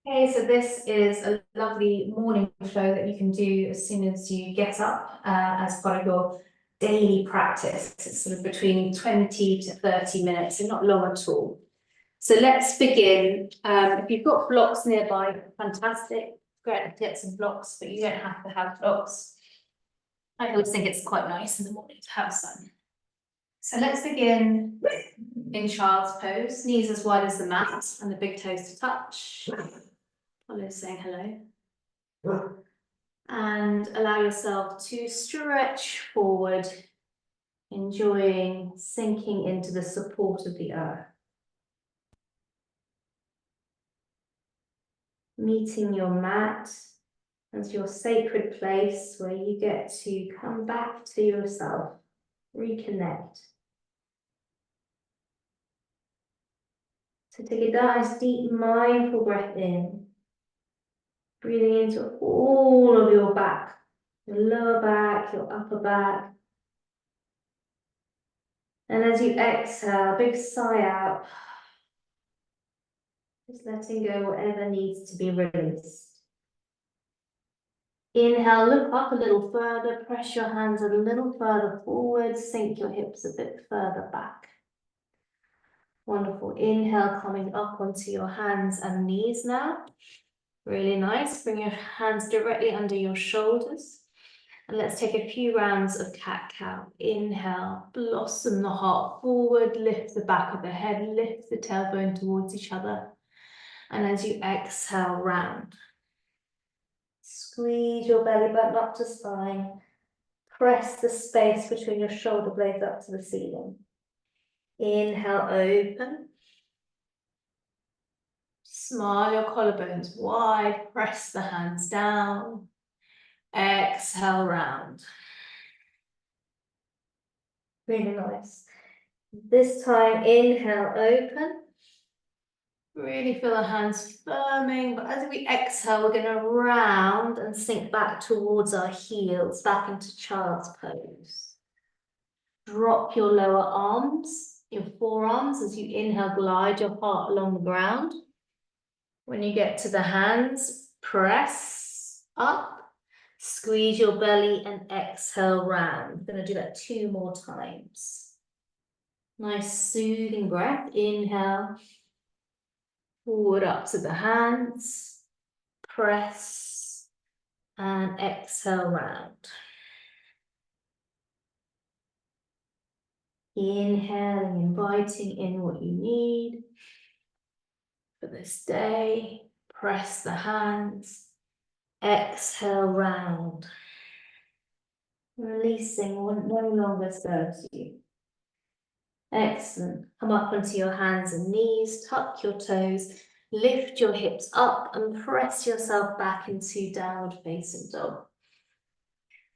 Okay, so this is a lovely morning flow that you can do as soon as you get up as part of your daily practice. It's sort of between 20 to 30 minutes, so not long at all. So let's begin. If you've got blocks nearby, fantastic. Great to get some blocks, but you don't have to have blocks. I always think it's quite nice in the morning to have some. So let's begin in child's pose, knees as wide as the mat and the big toes to touch. Follow saying hello. And allow yourself to stretch forward, enjoying sinking into the support of the earth. Meeting your mat as your sacred place where you get to come back to yourself, reconnect. So take a nice deep mindful breath in, breathing into all of your back, your lower back, your upper back. And as you exhale, big sigh out, just letting go whatever needs to be released. Inhale, look up a little further, press your hands a little further forward, sink your hips a bit further back. Wonderful. Inhale, coming up onto your hands and knees now. Really nice. Bring your hands directly under your shoulders. And let's take a few rounds of cat-cow. Inhale, blossom the heart forward, lift the back of the head, lift the tailbone towards each other. And as you exhale, round. Squeeze your belly button up to spine. Press the space between your shoulder blades up to the ceiling. Inhale, open. Smile your collarbones wide, press the hands down. Exhale, round. Really nice. This time, inhale, open. Really feel the hands firming, but as we exhale, we're going to round and sink back towards our heels, back into child's pose. Drop your lower arms, your forearms, as you inhale, glide your heart along the ground. When you get to the hands, press up, squeeze your belly and exhale round. We're going to do that 2 more times. Nice soothing breath. Inhale. Forward up to the hands, press, and exhale round. Inhaling, inviting in what you need for this day. Press the hands, exhale round. Releasing what no longer serves you. Excellent. Come up onto your hands and knees, tuck your toes, lift your hips up and press yourself back into downward facing dog.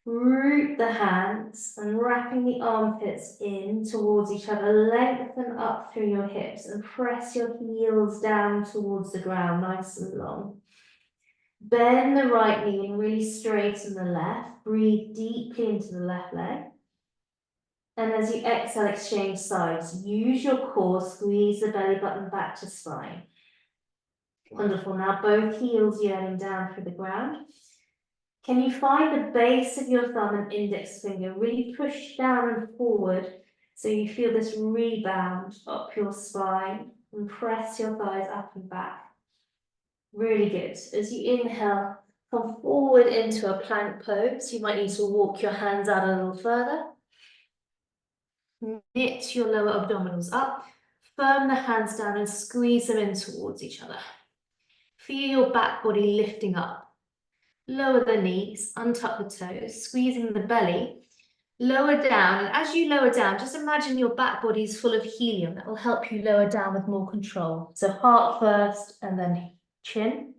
Root the hands and wrapping the armpits in towards each other, lengthen up through your hips and press your heels down towards the ground, nice and long. Bend the right knee and really straighten the left. Breathe deeply into the left leg. And as you exhale, exchange sides. Use your core, squeeze the belly button back to spine. Wonderful. Now both heels yearning down through the ground. Can you find the base of your thumb and index finger? Really push down and forward so you feel this rebound up your spine and press your thighs up and back. Really good. As you inhale, come forward into a plank pose. You might need to walk your hands out a little further. Knit your lower abdominals up, firm the hands down and squeeze them in towards each other. Feel your back body lifting up. Lower the knees, untuck the toes, squeezing the belly. Lower down, and as you lower down, just imagine your back body is full of helium. That will help you lower down with more control. So heart first and then chin.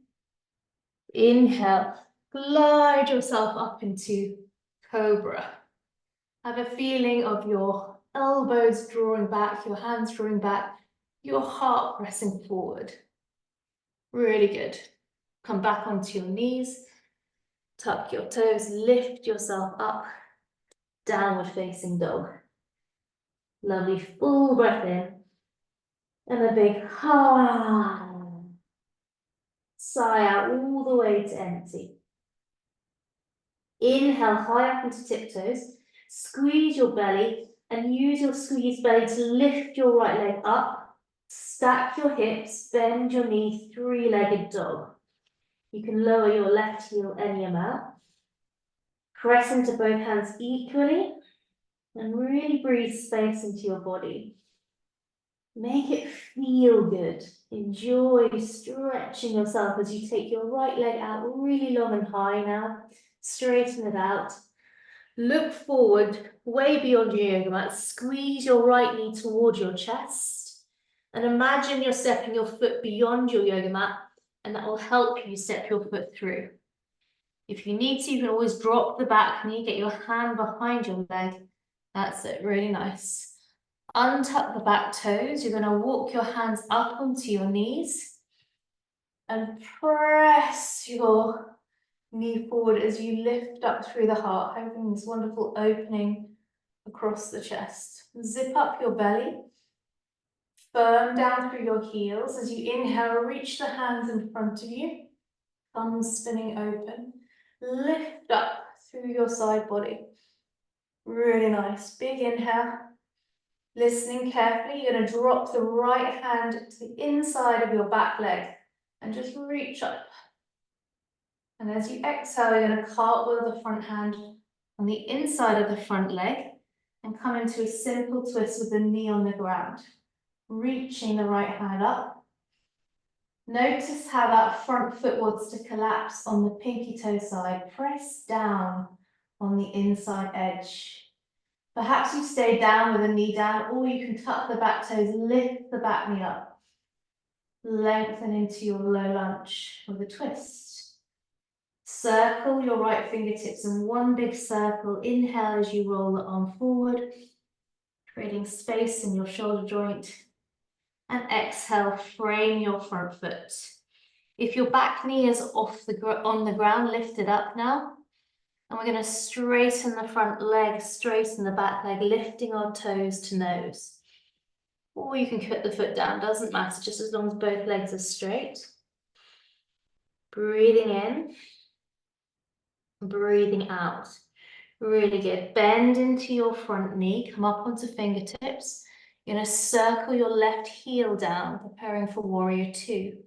Inhale, glide yourself up into cobra. Have a feeling of your elbows drawing back, your hands drawing back, your heart pressing forward. Really good. Come back onto your knees, tuck your toes, lift yourself up, downward facing dog. Lovely, full breath in, and a big ha. sigh out all the way to empty. Inhale high up into tiptoes, squeeze your belly and use your squeezed belly to lift your right leg up, stack your hips, bend your knee, three-legged dog. You can lower your left heel any amount. Press into both hands equally and really breathe space into your body. Make it feel good. Enjoy stretching yourself as you take your right leg out really long and high now. Straighten it out. Look forward, way beyond your yoga mat. Squeeze your right knee towards your chest. And imagine you're stepping your foot beyond your yoga mat, and that will help you step your foot through. If you need to, you can always drop the back knee, get your hand behind your leg. That's it, really nice. Untuck the back toes. You're going to walk your hands up onto your knees and press your knee forward as you lift up through the heart, having this wonderful opening across the chest. Zip up your belly. Firm down through your heels. As you inhale, reach the hands in front of you. Thumbs spinning open. Lift up through your side body. Really nice. Big inhale. Listening carefully, you're going to drop the right hand to the inside of your back leg and just reach up. And as you exhale, you're going to cartwheel the front hand on the inside of the front leg and come into a simple twist with the knee on the ground. Reaching the right hand up. Notice how that front foot wants to collapse on the pinky toe side. Press down on the inside edge. Perhaps you stay down with the knee down, or you can tuck the back toes, lift the back knee up. Lengthen into your low lunge with a twist. Circle your right fingertips in one big circle. Inhale as you roll the arm forward, creating space in your shoulder joint. And exhale, frame your front foot. If your back knee is on the ground, lift it up now. And we're going to straighten the front leg, straighten the back leg, lifting our toes to nose. Or you can put the foot down, doesn't matter, just as long as both legs are straight. Breathing in, breathing out. Really good. Bend into your front knee, come up onto fingertips. You're going to circle your left heel down, preparing for warrior two.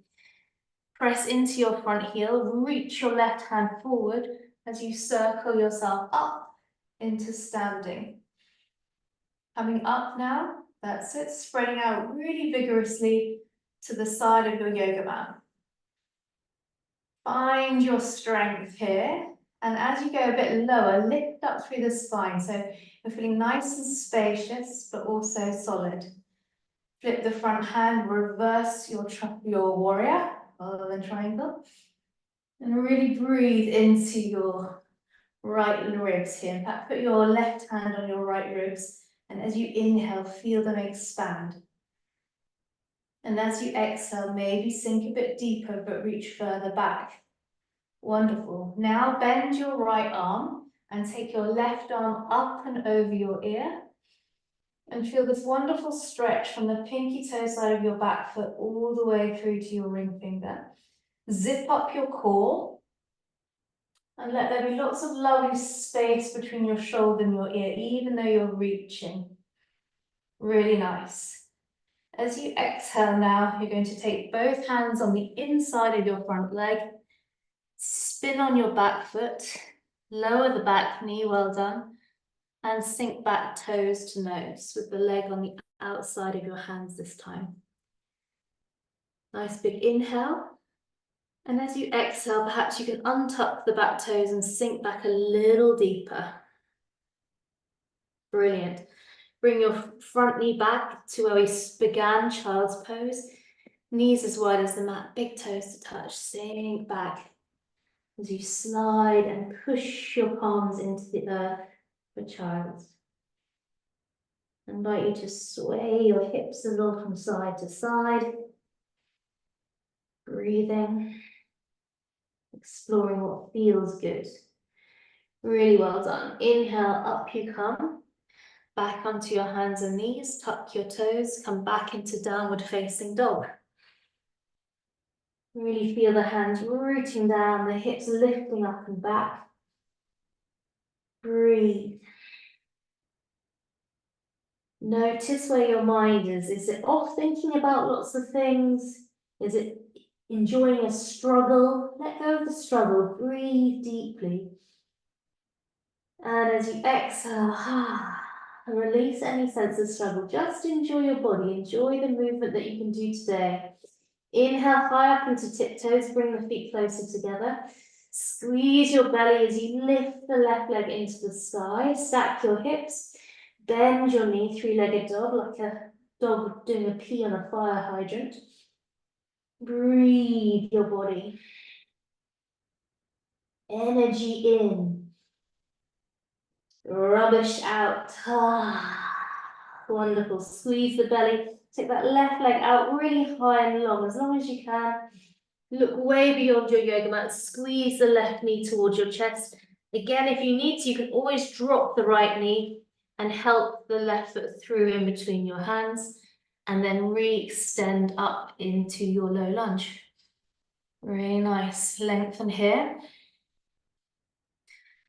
Press into your front heel, reach your left hand forward as you circle yourself up into standing. Coming up now, that's it, spreading out really vigorously to the side of your yoga mat. Find your strength here, and as you go a bit lower, lift up through the spine, so you're feeling nice and spacious, but also solid. Flip the front hand, reverse your warrior rather than triangle, and really breathe into your right ribs here. In fact, put your left hand on your right ribs, and as you inhale, feel them expand. And as you exhale, maybe sink a bit deeper, but reach further back. Wonderful. Now bend your right arm and take your left arm up and over your ear. And feel this wonderful stretch from the pinky toe side of your back foot all the way through to your ring finger. Zip up your core. And let there be lots of lovely space between your shoulder and your ear, even though you're reaching. Really nice. As you exhale now, you're going to take both hands on the inside of your front leg, spin on your back foot, lower the back knee, well done, and sink back toes to nose with the leg on the outside of your hands this time. Nice big inhale. And as you exhale, perhaps you can untuck the back toes and sink back a little deeper. Brilliant. Bring your front knee back to where we began, child's pose. Knees as wide as the mat, big toes to touch. Sink back as you slide and push your palms into the earth for child's. I invite you to sway your hips a little from side to side. Breathing. Exploring what feels good. Really well done. Inhale, up you come. Back onto your hands and knees, tuck your toes, come back into downward facing dog. Really feel the hands rooting down, the hips lifting up and back. Breathe. Notice where your mind is. Is it off thinking about lots of things? Is it enjoying a struggle? Let go of the struggle. Breathe deeply. And as you exhale, release any sense of struggle. Just enjoy your body. Enjoy the movement that you can do today. Inhale high up into tiptoes. Bring the feet closer together. Squeeze your belly as you lift the left leg into the sky. Stack your hips. Bend your knee, three-legged dog, like a dog doing a pee on a fire hydrant. Breathe your body. Energy in. Rubbish out. Wonderful. Squeeze the belly. Take that left leg out really high and long as you can. Look way beyond your yoga mat. Squeeze the left knee towards your chest. Again, if you need to, you can always drop the right knee and help the left foot through in between your hands, and then re-extend up into your low lunge. Really nice. Lengthen here.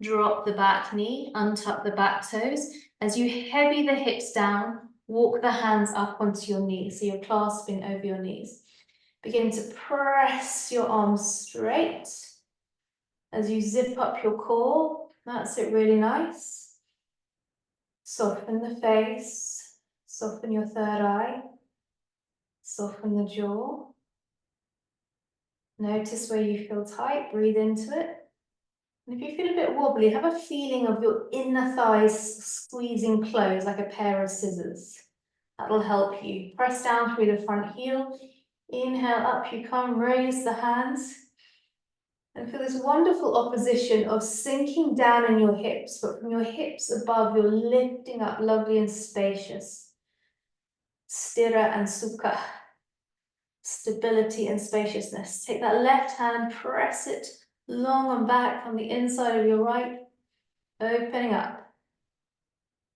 Drop the back knee, untuck the back toes. As you heavy the hips down, walk the hands up onto your knees, so you're clasping over your knees. Begin to press your arms straight. As you zip up your core, that's it, really nice. Soften the face, soften your third eye, soften the jaw. Notice where you feel tight, breathe into it. And if you feel a bit wobbly, have a feeling of your inner thighs squeezing close like a pair of scissors. That'll help you. Press down through the front heel. Inhale, up you come, raise the hands. And feel this wonderful opposition of sinking down in your hips, but from your hips above, you're lifting up, lovely and spacious. Sthira and sukha. Stability and spaciousness. Take that left hand, press it long and back on the inside of your right, opening up.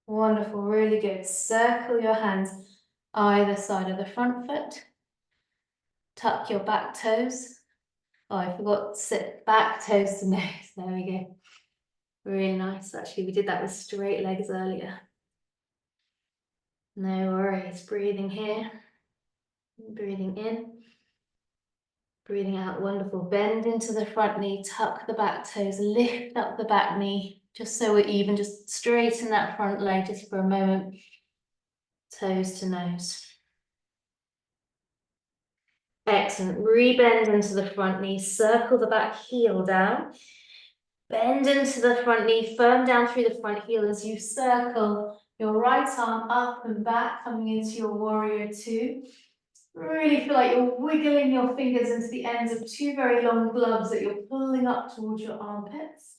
Wonderful, really good. Circle your hands either side of the front foot. Tuck your back toes. Oh, I forgot to sit back toes to nose. There we go. Really nice. Actually, we did that with straight legs earlier. No worries. Breathing here. Breathing in. Breathing out, wonderful. Bend into the front knee, tuck the back toes, lift up the back knee, just so we're even, just straighten that front leg just for a moment. Toes to nose. Excellent. Rebend into the front knee, circle the back heel down. Bend into the front knee, firm down through the front heel as you circle your right arm up and back, coming into your warrior two. Really feel like you're wiggling your fingers into the ends of two very long gloves that you're pulling up towards your armpits.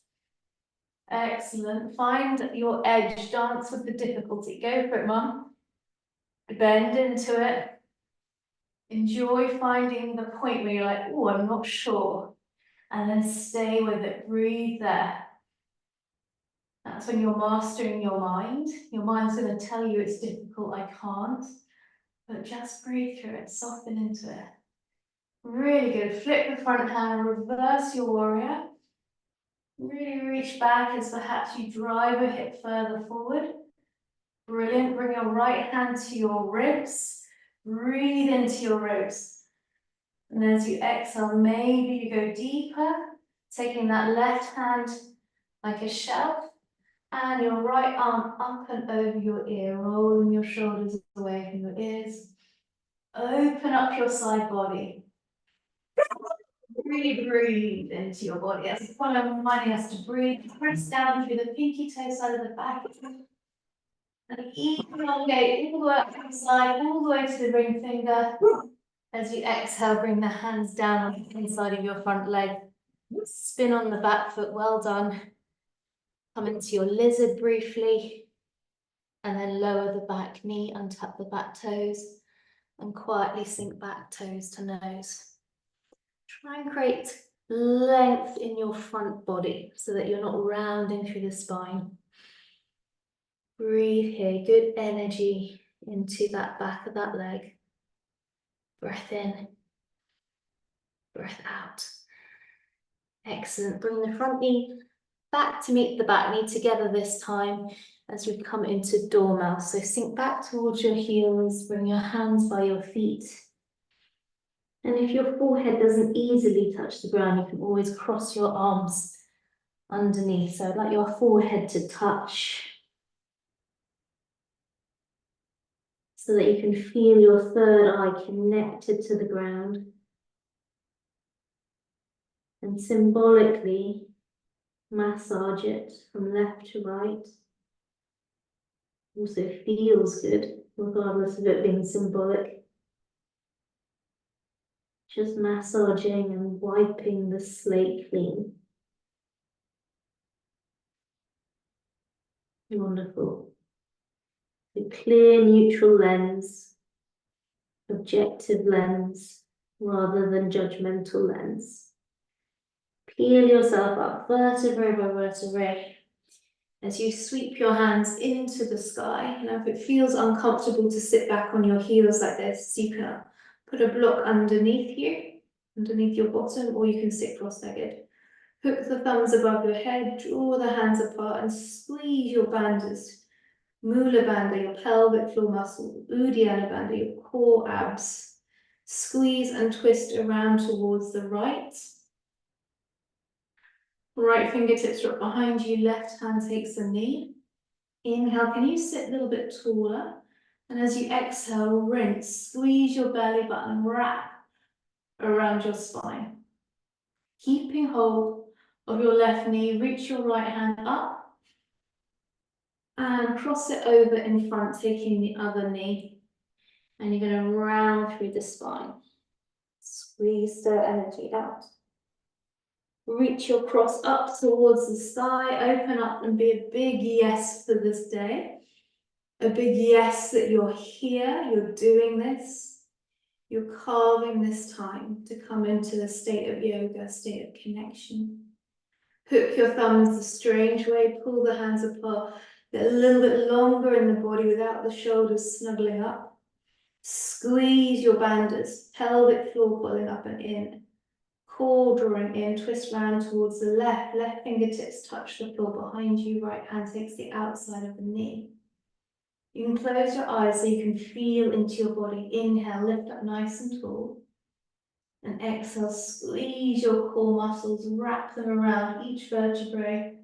Excellent. Find your edge. Dance with the difficulty. Go for it, Mum. Bend into it. Enjoy finding the point where you're like, oh, I'm not sure. And then stay with it. Breathe there. That's when you're mastering your mind. Your mind's going to tell you it's difficult, I can't. But just breathe through it. Soften into it. Really good. Flip the front hand, reverse your warrior. Really reach back as perhaps you drive a hip further forward. Brilliant. Bring your right hand to your ribs. Breathe into your ribs. And as you exhale, maybe you go deeper, taking that left hand like a shelf, and your right arm up and over your ear, rolling your shoulders away from your ears. Open up your side body. Really breathe into your body. As I'm reminding us to breathe, press down through the pinky toe side of the back. And elongate all the way up to the side, all the way to the ring finger. As you exhale, bring the hands down on the inside of your front leg. Spin on the back foot, well done. Come into your lizard briefly. And then lower the back knee, untuck the back toes. And quietly sink back toes to nose. Try and create length in your front body so that you're not rounding through the spine. Breathe here, good energy into that back of that leg. Breath in, breath out. Excellent. Bring the front knee back to meet the back knee together this time as we come into Dormouse. So sink back towards your heels, bring your hands by your feet. And if your forehead doesn't easily touch the ground, you can always cross your arms underneath. So I'd like your forehead to touch so that you can feel your third eye connected to the ground. And symbolically massage it from left to right. Also feels good, regardless of it being symbolic. Just massaging and wiping the slate clean. Wonderful. A clear, neutral lens, objective lens, rather than judgmental lens. Peel yourself up vertebrae by vertebrae as you sweep your hands into the sky. Now, if it feels uncomfortable to sit back on your heels like this, you can put a block underneath you, underneath your bottom, or you can sit cross-legged. Hook the thumbs above your head, draw the hands apart and squeeze your bandhas. Mula bandha, your pelvic floor muscle, Uddiyana bandha, your core abs. Squeeze and twist around towards the right. Right fingertips drop behind you, left hand takes the knee. Inhale, can you sit a little bit taller? And as you exhale, rinse, squeeze your belly button, wrap around your spine. Keeping hold of your left knee, reach your right hand up and cross it over in front, taking the other knee. And you're going to round through the spine. Squeeze the energy out. Reach your cross up towards the sky, open up and be a big yes for this day. A big yes that you're here, you're doing this. You're carving this time to come into a state of yoga, state of connection. Hook your thumbs the strange way, pull the hands apart, get a little bit longer in the body without the shoulders snuggling up. Squeeze your bandhas, pelvic floor pulling up and in. Core drawing in, twist round towards the left. Left fingertips touch the floor behind you. Right hand takes the outside of the knee. You can close your eyes so you can feel into your body. Inhale, lift up nice and tall. And exhale, squeeze your core muscles, wrap them around each vertebrae.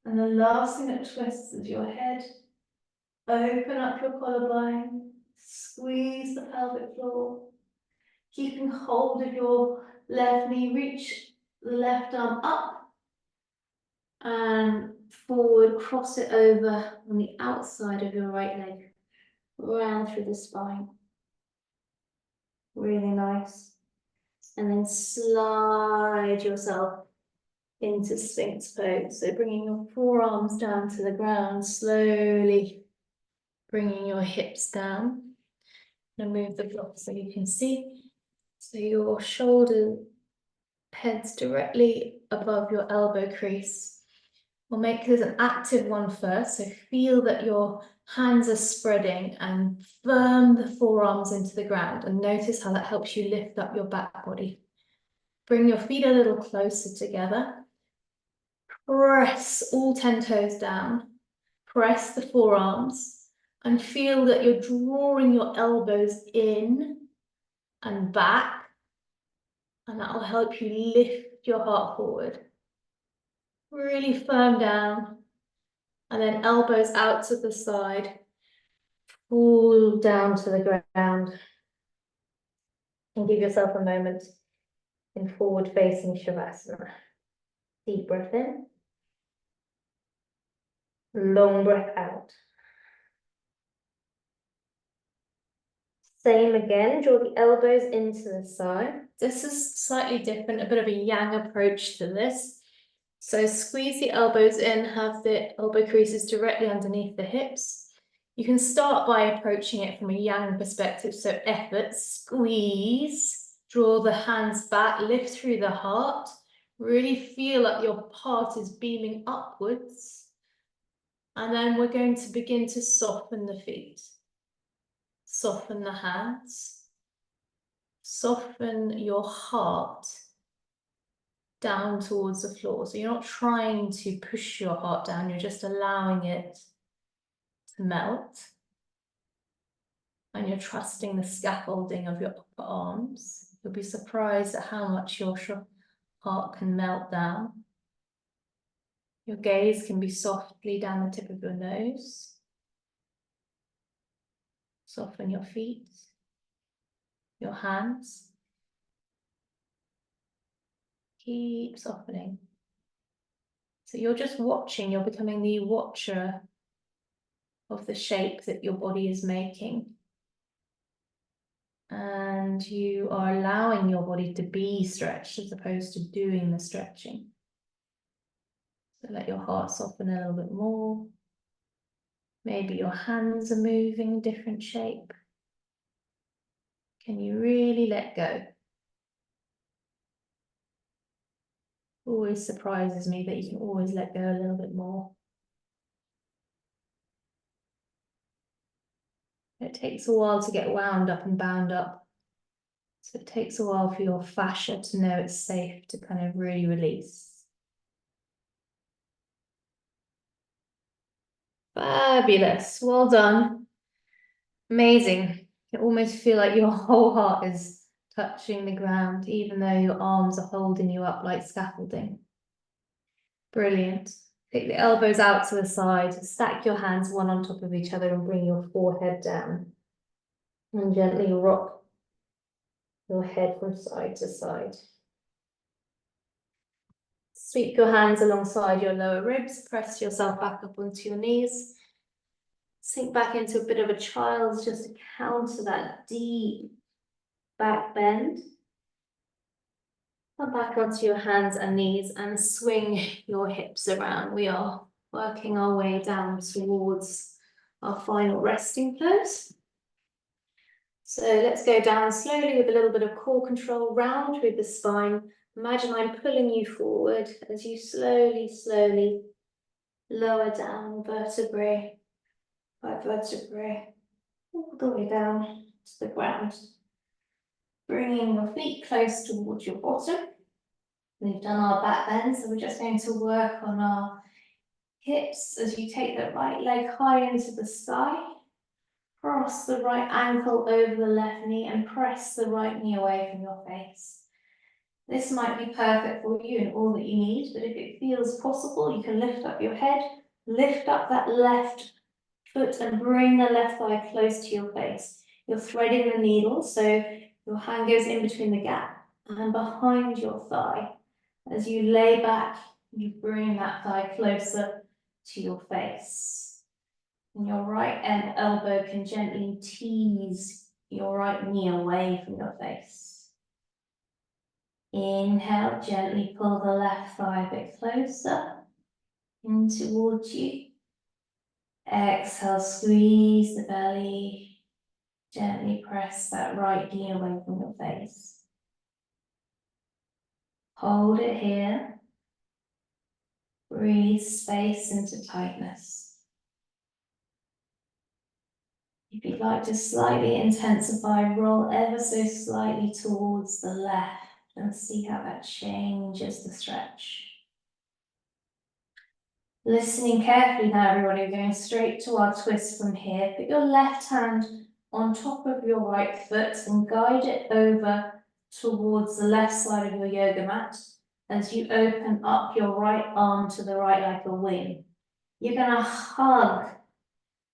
And the last thing that twists is your head. Open up your collarbone, squeeze the pelvic floor. Keeping hold of your left knee, reach the left arm up and forward, cross it over on the outside of your right leg, round through the spine. Really nice. And then slide yourself into Sphinx pose. So bringing your forearms down to the ground, slowly bringing your hips down. And move the block so you can see. So your shoulder heads directly above your elbow crease. We'll make this an active one first, so feel that your hands are spreading and firm the forearms into the ground, and notice how that helps you lift up your back body. Bring your feet a little closer together. Press all 10 toes down. Press the forearms and feel that you're drawing your elbows in and back, and that will help you lift your heart forward. Really firm down, and then elbows out to the side, pull down to the ground, and give yourself a moment in forward facing Shavasana. Deep breath in, long breath out. Same again, draw the elbows into the side. This is slightly different, a bit of a yang approach to this. So squeeze the elbows in, have the elbow creases directly underneath the hips. You can start by approaching it from a yang perspective. So effort, squeeze, draw the hands back, lift through the heart. Really feel like your heart is beaming upwards. And then we're going to begin to soften the feet. Soften the hands. Soften your heart down towards the floor. So you're not trying to push your heart down, you're just allowing it to melt. And you're trusting the scaffolding of your upper arms. You'll be surprised at how much your heart can melt down. Your gaze can be softly down the tip of your nose. Soften your feet, your hands. Keep softening. So you're just watching, you're becoming the watcher of the shape that your body is making. And you are allowing your body to be stretched as opposed to doing the stretching. So let your heart soften a little bit more. Maybe your hands are moving a different shape. Can you really let go? Always surprises me that you can always let go a little bit more. It takes a while to get wound up and bound up. So it takes a while for your fascia to know it's safe to kind of really release. Fabulous, well done. Amazing. You almost feel like your whole heart is touching the ground, even though your arms are holding you up like scaffolding. Brilliant. Take the elbows out to the side, stack your hands one on top of each other and bring your forehead down. And gently rock your head from side to side. Sweep your hands alongside your lower ribs, press yourself back up onto your knees. Sink back into a bit of a child's just to counter that deep back bend. Come back onto your hands and knees and swing your hips around. We are working our way down towards our final resting pose. So let's go down slowly with a little bit of core control, round through the spine. Imagine I'm pulling you forward as you slowly, slowly lower down vertebrae by vertebrae, all the way down to the ground. Bringing your feet close towards your bottom. We've done our back bend, so we're just going to work on our hips as you take the right leg high into the sky. Cross the right ankle over the left knee and press the right knee away from your face. This might be perfect for you and all that you need, but if it feels possible, you can lift up your head, lift up that left foot and bring the left thigh close to your face. You're threading the needle, so your hand goes in between the gap and behind your thigh. As you lay back, you bring that thigh closer to your face. And your right elbow can gently tease your right knee away from your face. Inhale, gently pull the left thigh a bit closer in towards you. Exhale, squeeze the belly. Gently press that right knee away from your face. Hold it here. Breathe space into tightness. If you'd like to slightly intensify, roll ever so slightly towards the left and see how that changes the stretch. Listening carefully now, everyone, we're going straight to our twist from here. Put your left hand on top of your right foot and guide it over towards the left side of your yoga mat as you open up your right arm to the right like a wing. You're going to hug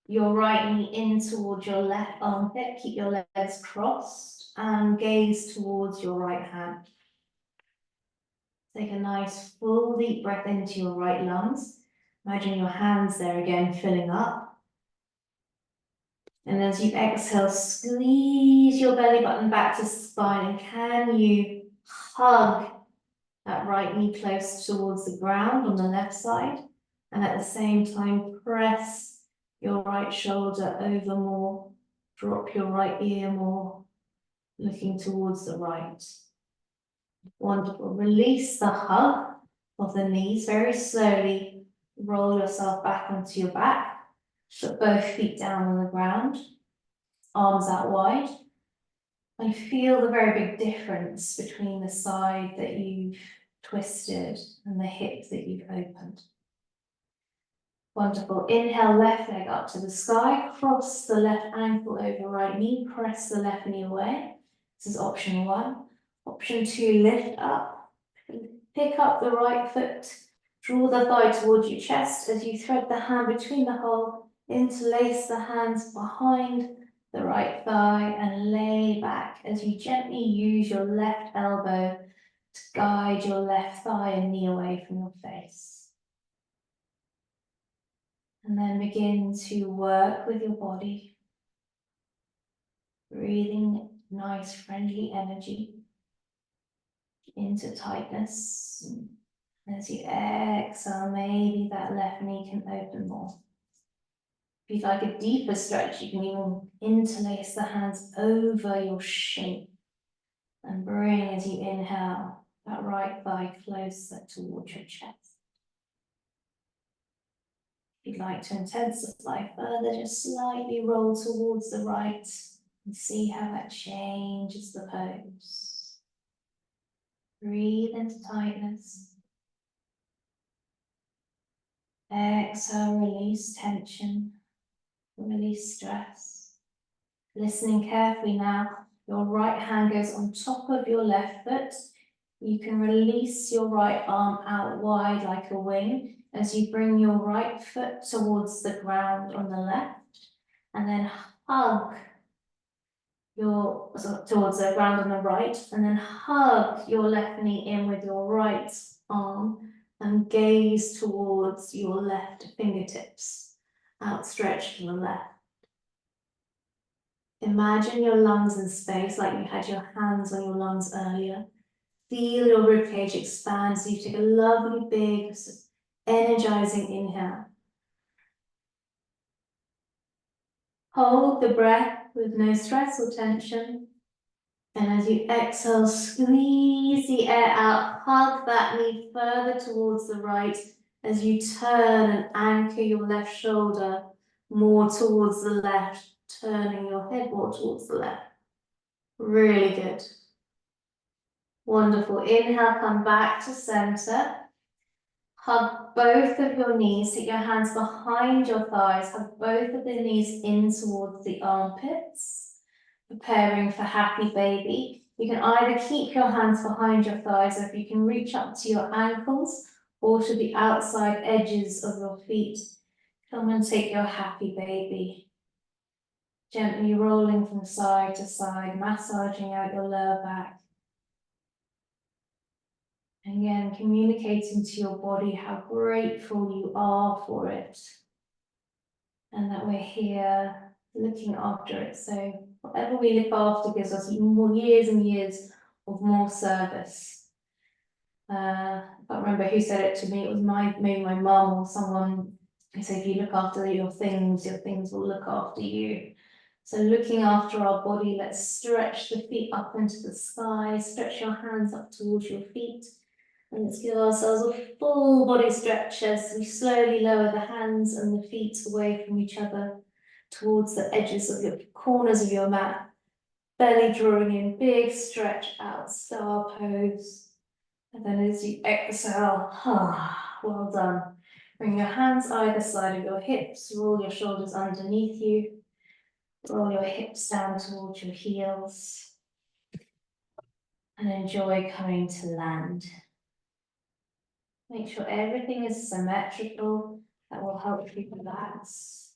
your right knee in towards your left armpit. Keep your legs crossed and gaze towards your right hand. Take a nice full deep breath into your right lungs. Imagine your hands there again filling up. And as you exhale, squeeze your belly button back to spine. And can you hug that right knee close towards the ground on the left side? And at the same time, press your right shoulder over more. Drop your right ear more, looking towards the right. Wonderful. Release the hug of the knees very slowly. Roll yourself back onto your back. Put both feet down on the ground. Arms out wide. And feel the very big difference between the side that you've twisted and the hip that you've opened. Wonderful. Inhale, left leg up to the sky, cross the left ankle over right knee, press the left knee away. This is option 1. Option 2, lift up, pick up the right foot, draw the thigh towards your chest as you thread the hand between the hole, interlace the hands behind the right thigh and lay back as you gently use your left elbow to guide your left thigh and knee away from your face. And then begin to work with your body, breathing nice friendly energy into tightness. As you exhale, maybe that left knee can open more. If you'd like a deeper stretch, you can even interlace the hands over your shin and bring, as you inhale, that right thigh closer towards your chest. If you'd like to intensify further, just slightly roll towards the right and see how that changes the pose. Breathe into tightness. Exhale, release tension, release stress. Listening carefully now, your right hand goes on top of your left foot. You can release your right arm out wide like a wing as you bring your right foot towards the ground on the left, and then hug towards the ground on the right, and then hug your left knee in with your right arm and gaze towards your left fingertips, outstretched to the left. Imagine your lungs in space like you had your hands on your lungs earlier. Feel your ribcage expand so you take a lovely big energizing inhale. Hold the breath with no stress or tension. And as you exhale, squeeze the air out, hug that knee further towards the right as you turn and anchor your left shoulder more towards the left, turning your head more towards the left. Really good. Wonderful. Inhale, come back to center. Hug both of your knees, take your hands behind your thighs, hug both of the knees in towards the armpits, preparing for happy baby. You can either keep your hands behind your thighs, or if you can reach up to your ankles or to the outside edges of your feet, come and take your happy baby. Gently rolling from side to side, massaging out your lower back. Again, communicating to your body how grateful you are for it. And that we're here looking after it. So whatever we look after gives us more years and years of more service. I can't remember who said it to me. It was maybe my mum or someone who said, if you look after your things will look after you. So looking after our body, let's stretch the feet up into the sky, stretch your hands up towards your feet. And let's give ourselves a full body stretch as we slowly lower the hands and the feet away from each other towards the edges of your corners of your mat. Belly drawing in, big stretch out, star pose. And then as you exhale, well done. Bring your hands either side of your hips, roll your shoulders underneath you, roll your hips down towards your heels, and enjoy coming to land. Make sure everything is symmetrical. That will help you relax.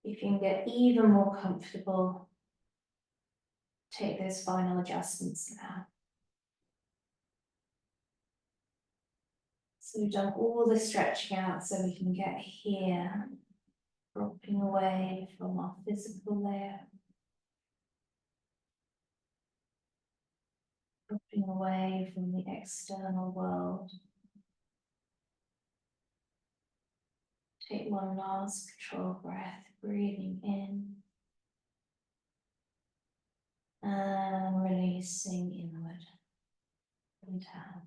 If you can get even more comfortable, take those final adjustments now. So we've done all the stretching out so we can get here, dropping away from our physical layer, dropping away from the external world. Take one last control breath, breathing in and releasing inward and down.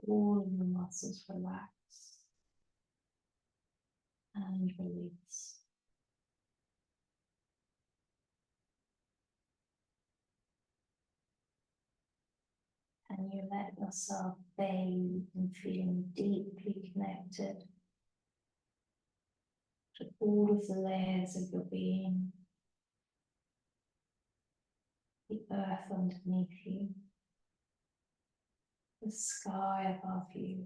All of the muscles relax and release. let yourself bathe in feeling deeply connected to all of the layers of your being, the earth underneath you, the sky above you,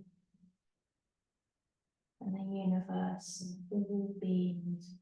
and the universe and all beings.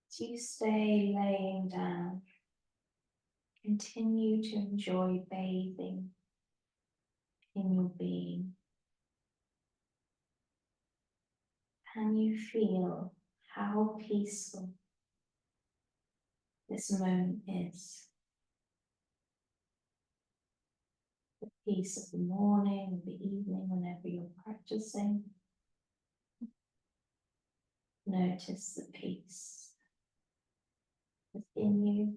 As you stay laying down, continue to enjoy bathing in your being. Can you feel how peaceful this moment is? The peace of the morning, the evening, whenever you're practicing. Notice the peace within you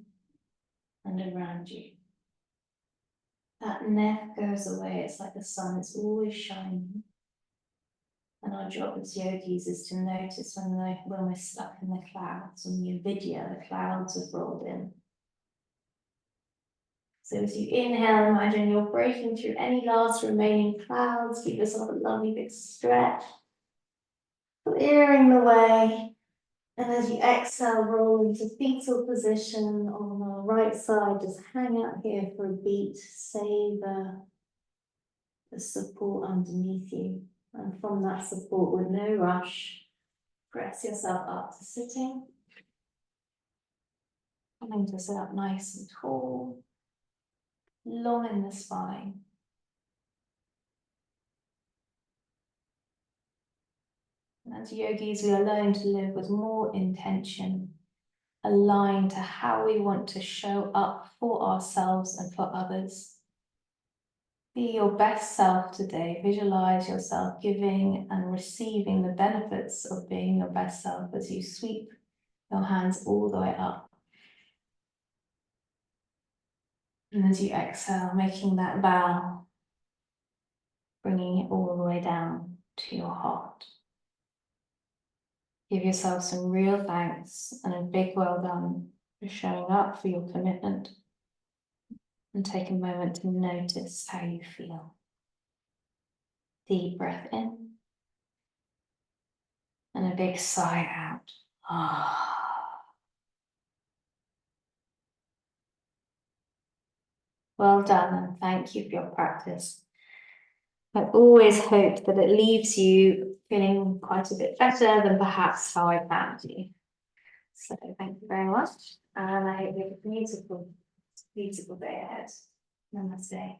and around you. That never goes away. It's like the sun, it's always shining. And our job as yogis is to notice when we're stuck in the clouds. When you video, the clouds have rolled in. So as you inhale, imagine you're breaking through any last remaining clouds. Give yourself a lovely big stretch, clearing the way. And as you exhale, roll into fetal position on the right side. Just hang out here for a beat. Savor the support underneath you. And from that support, with no rush, press yourself up to sitting. Coming to sit up nice and tall, long in the spine. And as yogis, we are learning to live with more intention, aligned to how we want to show up for ourselves and for others. Be your best self today. Visualize yourself giving and receiving the benefits of being your best self as you sweep your hands all the way up. And as you exhale, making that bow, bringing it all the way down to your heart. Give yourself some real thanks and a big well done for showing up, for your commitment. And take a moment to notice how you feel. Deep breath in. And a big sigh out. Well done, and thank you for your practice. I always hope that it leaves you feeling quite a bit better than perhaps how I found you. So thank you very much, and I hope you have a beautiful, beautiful day ahead. Namaste.